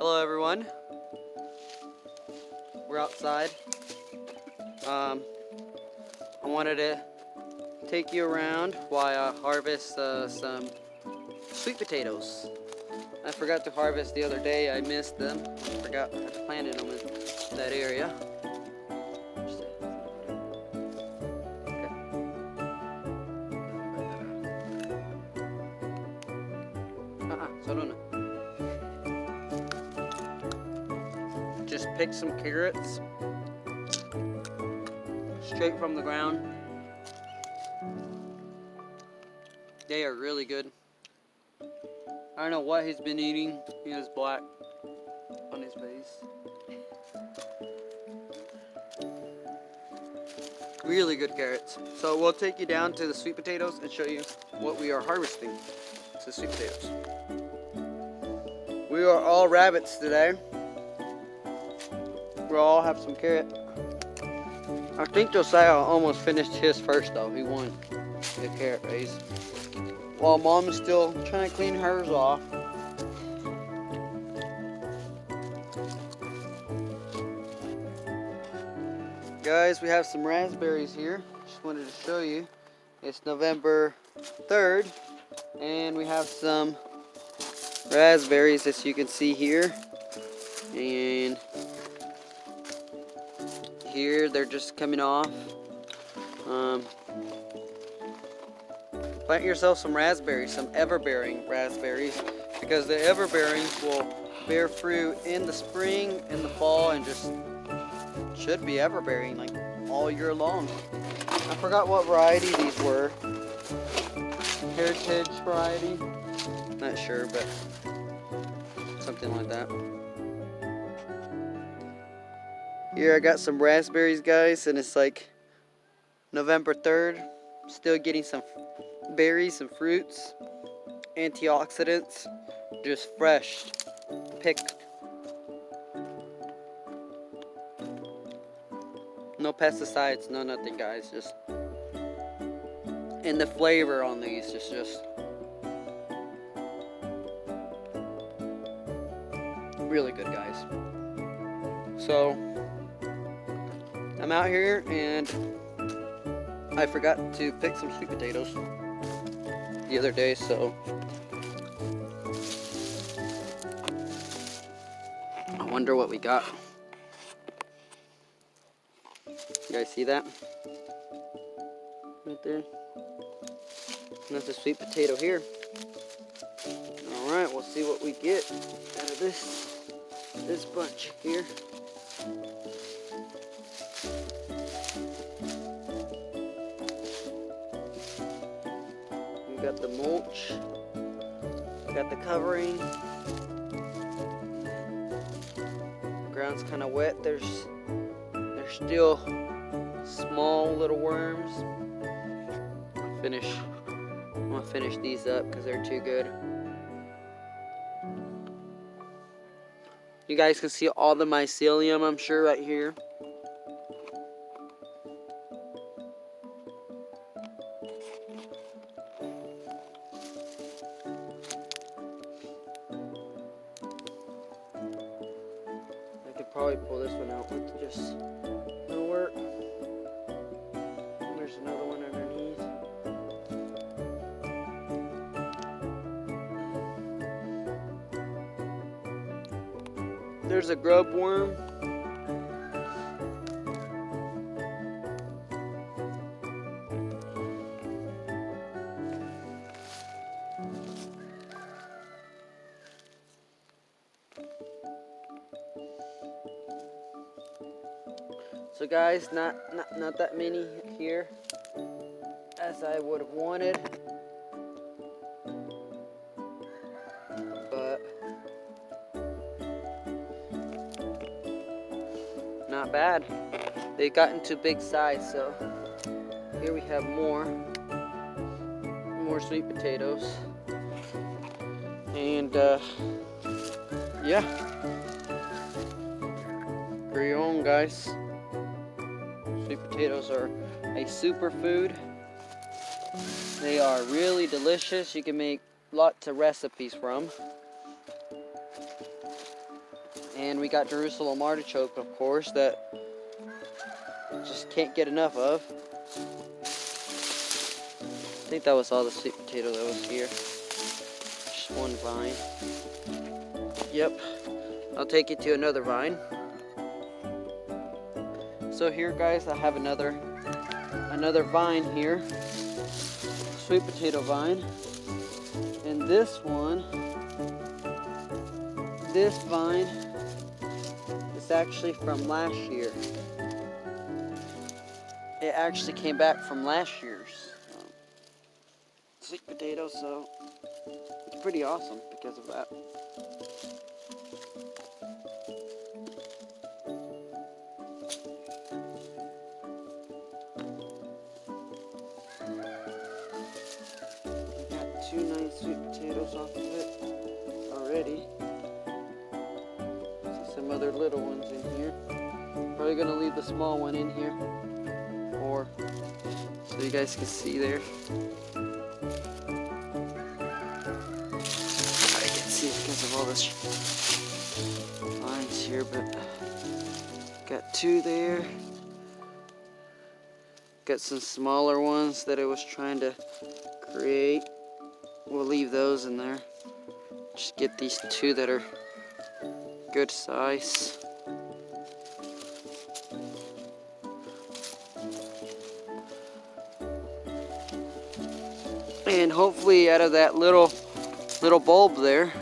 Hello everyone, we're outside. I wanted to take you around while I harvest some sweet potatoes. I forgot to harvest the other day, I missed them. Forgot I had planted them in that area. Solo no. Just pick some carrots straight from the ground. They are really good. I don't know what he's been eating. He has black on his face. Really good carrots. So we'll take you down to the sweet potatoes and show you what we are harvesting. It's the sweet potatoes. We are all rabbits today. We all have some carrot. I think Josiah almost finished his first though. He won the carrot raise. While Mom is still trying to clean hers off. Guys, we have some raspberries here. Just wanted to show you. It's November 3rd. And we have some raspberries as you can see here. And here they're just coming off. Plant yourself some raspberries, some ever-bearing raspberries, because the ever-bearings will bear fruit in the spring, in the fall, and just should be ever-bearing like all year long. I forgot what variety these were. Heritage variety? Not sure, but something like that. Here I got some raspberries, guys, and it's like November 3rd. Still getting some berries, some fruits, antioxidants, just fresh, picked. No pesticides, no nothing, guys. Just, and the flavor on these is just really good, guys. So I'm out here and I forgot to pick some sweet potatoes the other day, so I wonder what we got. You guys see that? Right there. And that's a sweet potato here. Alright, we'll see what we get out of this bunch here. We got the mulch, we got the covering. The ground's kind of wet. There's still small little worms. I'm gonna finish these up because they're too good. You guys can see all the mycelium, I'm sure, right here. Probably pull this one out with just no work. And there's another one underneath. There's a grub worm. So guys, not that many here as I would have wanted, but not bad. They got into big size, so here we have more sweet potatoes, and yeah, for your own, guys. Sweet potatoes are a superfood. They are really delicious. You can make lots of recipes from. And we got Jerusalem artichoke, of course, that just can't get enough of. I think that was all the sweet potato that was here. Just one vine. Yep. I'll take you to another vine. So here, guys, I have another vine here. Sweet potato vine. And this vine is actually from last year. It actually came back from last year's sweet potato, so it's pretty awesome because of that. Got 2 nice sweet potatoes off of it already. See some other little ones in here. Probably gonna leave the small one in here, or so you guys can see there. I can see because of all this lines here, but got 2 there. Got some smaller ones that I was trying to create. We'll leave those in there. Just get these 2 that are good size. And hopefully out of that little bulb there,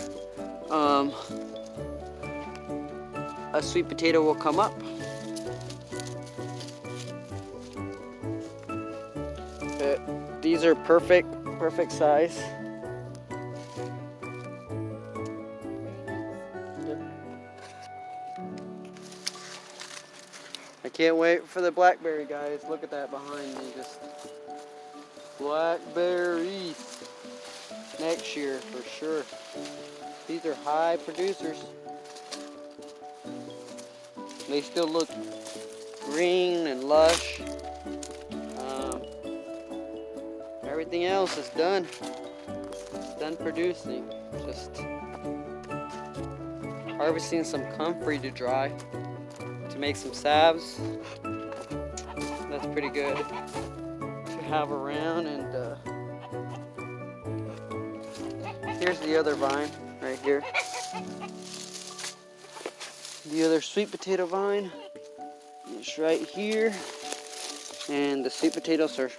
a sweet potato will come up. But these are perfect size. I can't wait for the blackberry, guys. Look at that behind me, just blackberries next year for sure. These are high producers. They still look green and lush. Everything else is done. It's done producing. Just harvesting some comfrey to dry to make some salves. That's pretty good to have around. And here's the other vine right here. The other sweet potato vine is right here, and the sweet potatoes are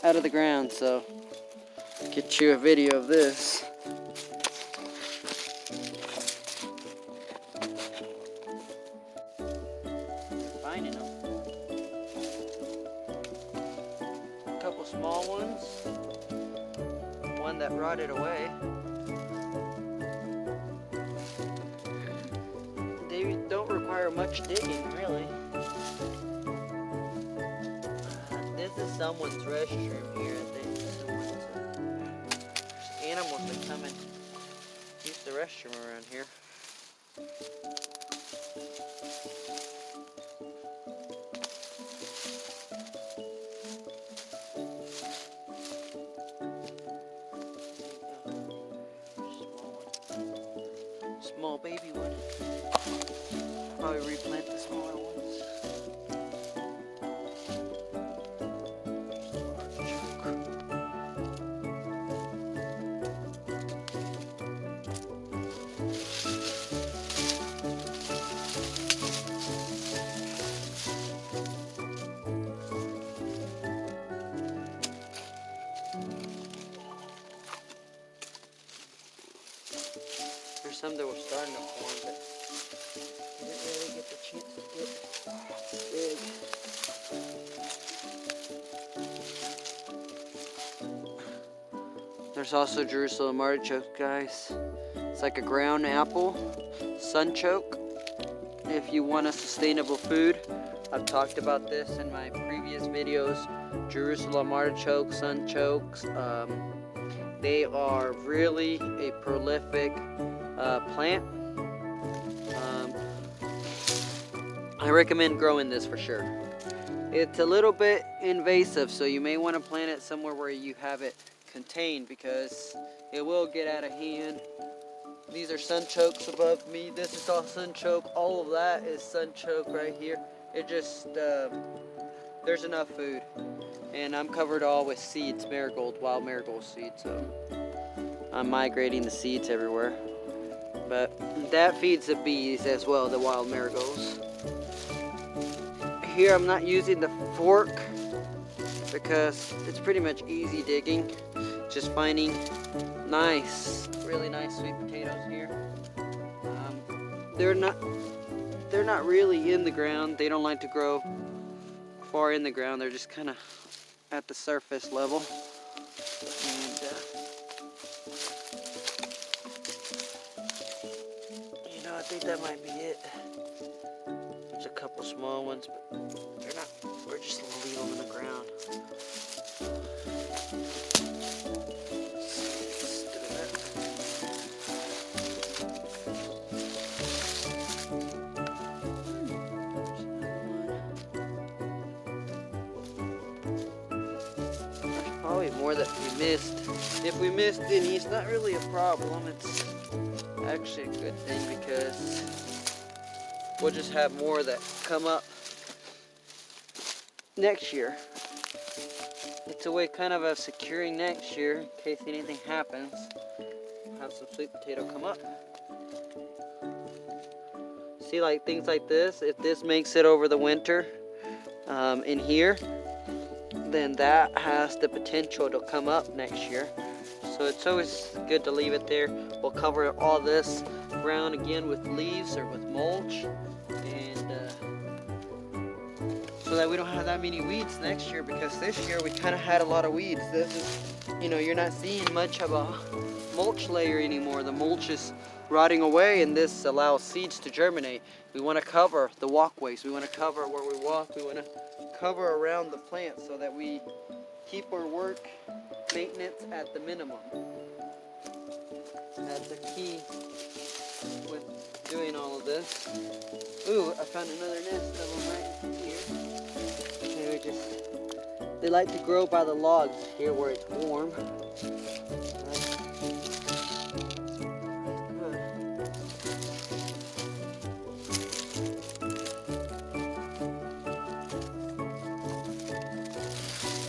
out of the ground, so I'll get you a video of this. Finding them. A couple small ones, one that rotted away. They don't require much digging, really. This is someone's restroom here, I think. There's animals that come and use the restroom around here. Small baby one. Probably replant the smaller ones. There's some that were starting to form, but didn't really get the chance to get big. There's also Jerusalem artichoke, guys. It's like a ground apple, sunchoke. If you want a sustainable food, I've talked about this in my previous videos. Jerusalem artichoke, sunchokes, they are really a prolific plant. I recommend growing this for sure. It's a little bit invasive, so you may want to plant it somewhere where you have it contained, because it will get out of hand. These are sunchokes above me. This is all sunchoke. All of that is sunchoke right here. It just, there's enough food. And I'm covered all with seeds, marigold, wild marigold seeds. So I'm migrating the seeds everywhere. But that feeds the bees as well, the wild marigolds. Here I'm not using the fork because it's pretty much easy digging. Just finding nice, really nice sweet potatoes here. They're not really in the ground. They don't like to grow far in the ground. They're just kind of at the surface level. And you know, I think that might be it. There's a couple small ones, but they're not. We're just gonna leave them in the ground. Probably more that we missed. If we missed any, it's not really a problem. It's actually a good thing because we'll just have more that come up next year. It's a way kind of of securing next year in case anything happens. We'll have some sweet potato come up. See, like things like this, if this makes it over the winter in here, then that has the potential to come up next year. So it's always good to leave it there. We'll cover all this ground again with leaves or with mulch, and so that we don't have that many weeds next year, because this year we kind of had a lot of weeds. This is, you know, you're not seeing much of a mulch layer anymore. The mulch is rotting away, and this allows seeds to germinate. We want to cover the walkways. We want to cover where we walk. We want to cover around the plant so that we keep our work maintenance at the minimum. That's the key with doing all of this. Ooh, I found another nest of them right here. They like to grow by the logs here where it's warm.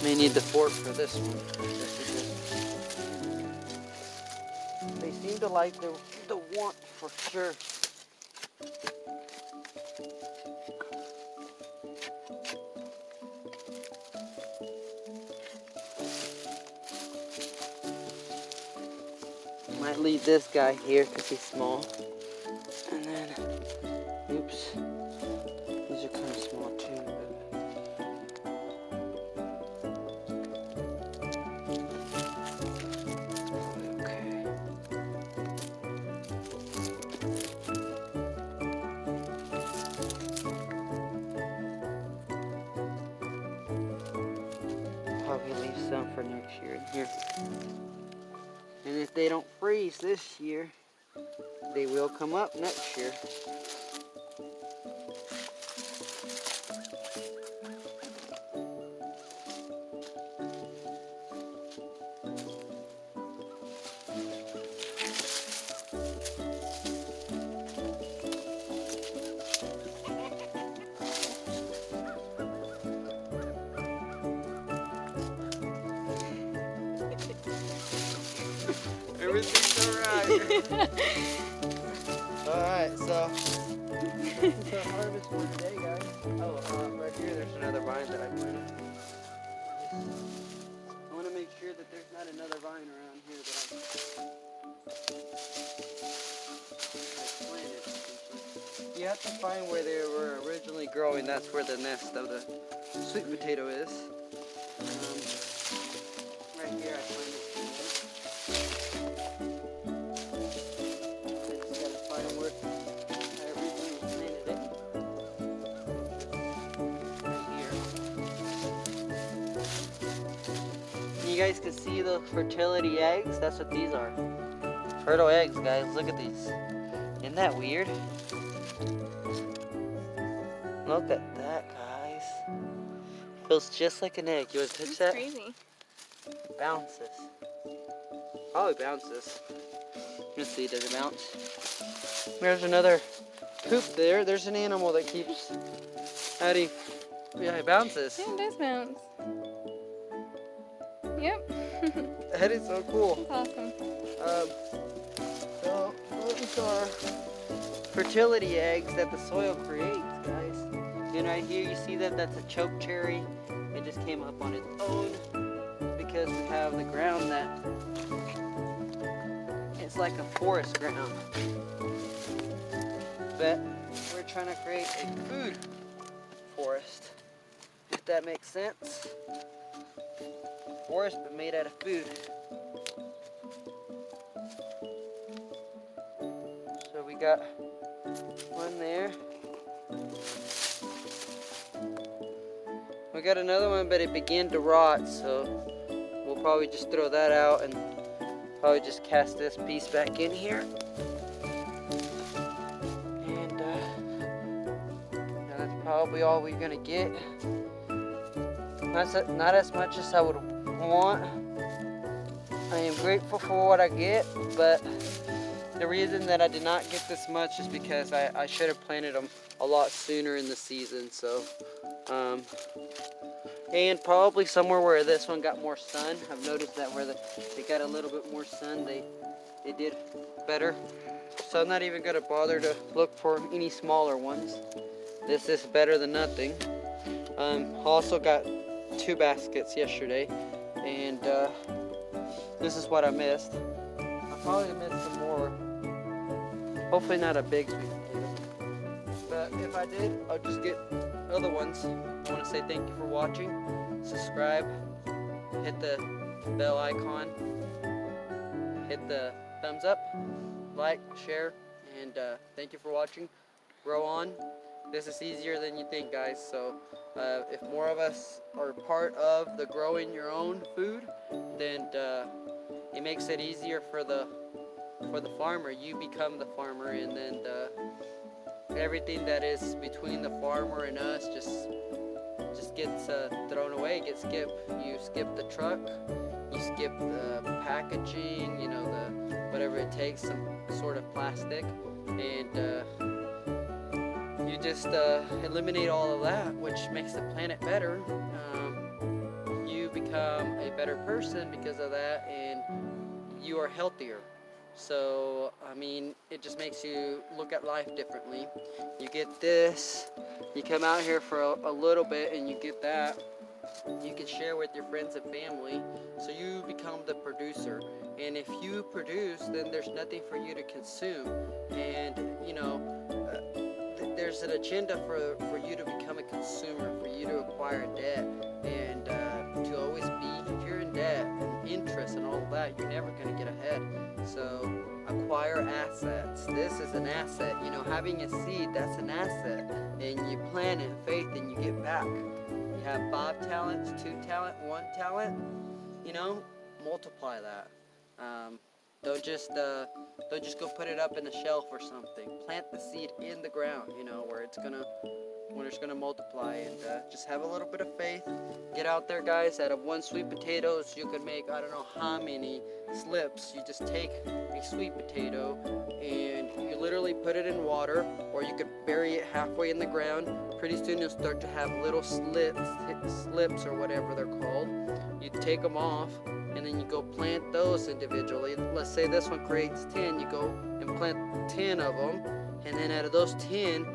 May need the fork for this one. They seem to like the warmth for sure. Might leave this guy here because he's small. And then, oops, these are kind of small too. Probably leave some for next year in here. And if they don't freeze this year, they will come up next year. Everything's alright. Alright, so this is our harvest for today, guys. Oh, right here there's another vine that I planted. I want to make sure that there's not another vine around here that I planted. You have to find where they were originally growing. That's where the nest of the sweet potato is. Right here I planted. You guys can see the fertility eggs. That's what these are. Fertile eggs, guys. Look at these. Isn't that weird? Look at that, guys. Feels just like an egg. You want to touch that? Crazy. It bounces. Probably bounces. Let's see, does it bounce? There's another poop there. There's an animal that keeps adding. Yeah, it bounces. Yeah, it does bounce. Yep. That is so cool. That's awesome. So those are fertility eggs that the soil creates, guys. And right here you see that that's a choke cherry. It just came up on its own because we have the ground that it's like a forest ground. But we're trying to create a food forest, if that makes sense. Forest but made out of food. So we got one there. We got another one, but it began to rot, so we'll probably just throw that out and probably just cast this piece back in here. And that's probably all we're gonna get. Not as much as I would want. I am grateful for what I get, but the reason that I did not get this much is because I should have planted them a lot sooner in the season. So, and probably somewhere where this one got more sun. I've noticed that where they got a little bit more sun, they did better. So I'm not even gonna bother to look for any smaller ones. This is better than nothing. Also got 2 baskets yesterday, and this is what I missed. I probably missed some more. Hopefully not a big sweet potato. But if I did, I'll just get other ones. I want to say thank you for watching. Subscribe, hit the bell icon, hit the thumbs up, like, share, and thank you for watching. Grow on. This is easier than you think, guys. So if more of us are part of the growing your own food, then it makes it easier for the farmer. You become the farmer, and then everything that is between the farmer and us just gets thrown away, gets skipped. You skip the truck, you skip the packaging, you know, the whatever it takes, some sort of plastic, and you just eliminate all of that, which makes the planet better. You become a better person because of that, and you are healthier. So, I mean, it just makes you look at life differently. You get this, you come out here for a little bit and you get that. You can share with your friends and family, so you become the producer. And if you produce, then there's nothing for you to consume. And, you know, there's an agenda for you to become a consumer, for you to acquire debt, and to always be, if you're in debt and interest and all of that, you're never going to get ahead. So acquire assets. This is an asset. You know, having a seed, that's an asset. And you plant it in faith and you get back. You have 5 talents, 2 talent, 1 talent, you know, multiply that. Don't just go put it up in the shelf or something. Plant the seed in the ground, you know, where it's gonna multiply, and just have a little bit of faith. Get out there, guys. Out of 1 sweet potatoes, you could make I don't know how many slips. You just take a sweet potato and you literally put it in water, or you could bury it halfway in the ground. Pretty soon you'll start to have little slips or whatever they're called. You take them off, and then you go plant those individually. Let's say this one creates 10, you go and plant 10 of them, and then out of those 10,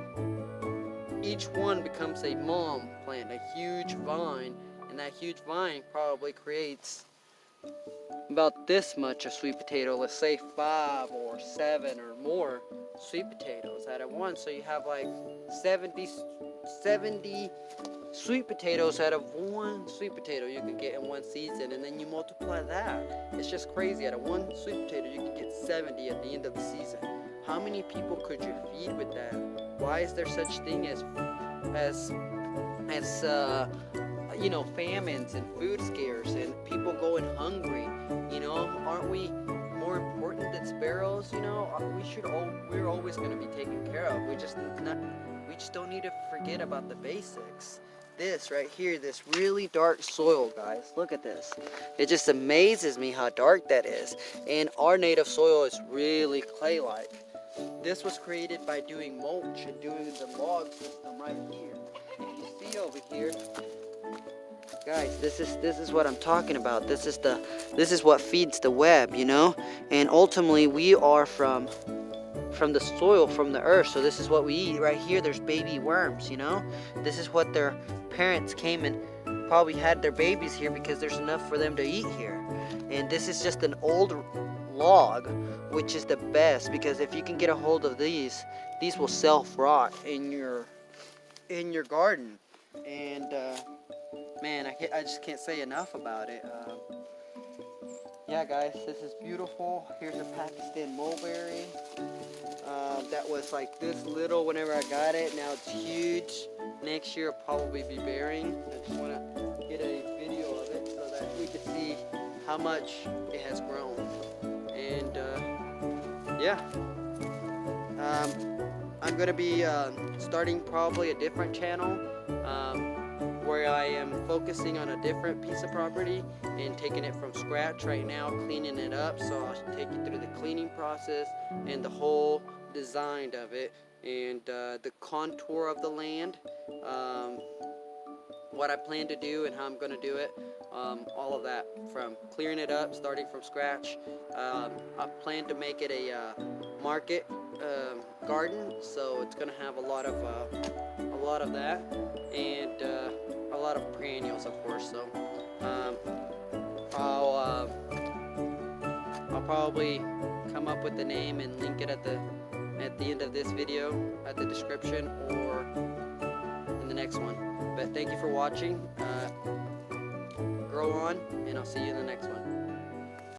each one becomes a mom plant, a huge vine, and that huge vine probably creates about this much of sweet potato. Let's say 5 or 7 or more sweet potatoes out of one, so you have like 70 sweet potatoes out of 1 sweet potato you can get in 1 season, and then you multiply that. It's just crazy. Out of 1 sweet potato you can get 70 at the end of the season. How many people could you feed with that? Why is there such thing as you know, famines and food scares and people going hungry? You know, aren't we more important than sparrows? You know, we're always going to be taken care of. We just don't need to forget about the basics. this right here, this really dark soil, guys. Look at this. It just amazes me how dark that is. And our native soil is really clay-like. This was created by doing mulch and doing the log system right here. And you see over here, guys, this is what I'm talking about. This is what feeds the web, you know? And ultimately we are from the soil, from the earth. So this is what we eat. Right here there's baby worms, you know? This is what their parents came and probably had their babies here because there's enough for them to eat here. And this is just an old log, which is the best, because if you can get a hold of these will self-rot in your garden. And man, I just can't say enough about it. Yeah, guys, this is beautiful. Here's a Pakistan mulberry. That was like this little whenever I got it. Now it's huge. Next year it'll probably be bearing. I just want to get a video of it so that we can see how much it has grown. And yeah, I'm gonna be starting probably a different channel where I am focusing on a different piece of property and taking it from scratch right now, cleaning it up. So I'll take you through the cleaning process and the whole design of it, and the contour of the land, what I plan to do and how I'm going to do it, all of that, from clearing it up, starting from scratch. I plan to make it a market garden, so it's going to have a lot of that, and a lot of perennials, of course. So I'll probably come up with the name and link it at the end of this video, at the description, or in the next one. But thank you for watching. Grow on, and I'll see you in the next one.